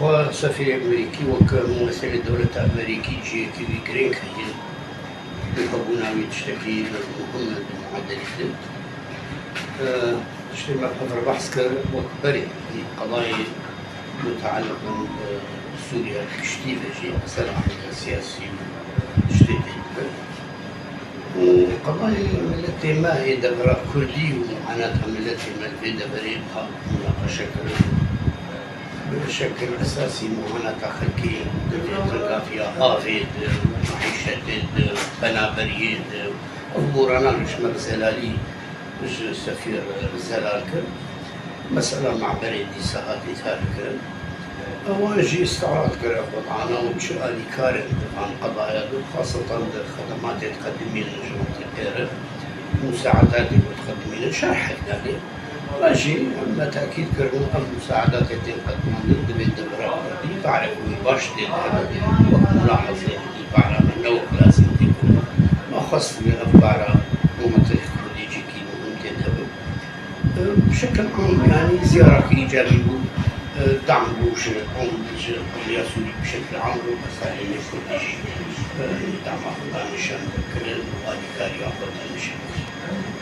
خوا سفير أمريكي وكممثل الدولة الأمريكية كيفي جرينك هي يحبون يشتكي مهمة بالمعدل اشتري مبحث بحث وكبري في قضايا متعلقة بسوريا كشتيفة شيء مسألة سياسي شتيتي وقضايا التي ما هي دبرة كردي ومعاناتها التي ما في دبريقها مناقشة بشكل أساسي معاناة خلقية تلقى فيها آفيد معيشة بنابريد أمورنا مش مرزلالي مش سفير زلالك مسألة مع بريدي سهاتي ذلك أواجي استعراض كرة وضعنا وشغالي كارن عن قضايا خاصة خدمات تقدمين لجنة الدائرة مساعدات تقدمين شرح ذلك ماشي أما تأكيد كرنا المساعدات التي تقدمين ضمن الدبرة دي بعرف باش ملاحظة يعني بعرف أنه لازم تكون ما خص من أخبار ممثل كردي جيكي وممتد بشكل عام يعني زيارة إيجابية دعم بوش القضية السورية بشكل عام ومسائل الكردي دعم أخبار نشان كل وأدكاري أخبار نشان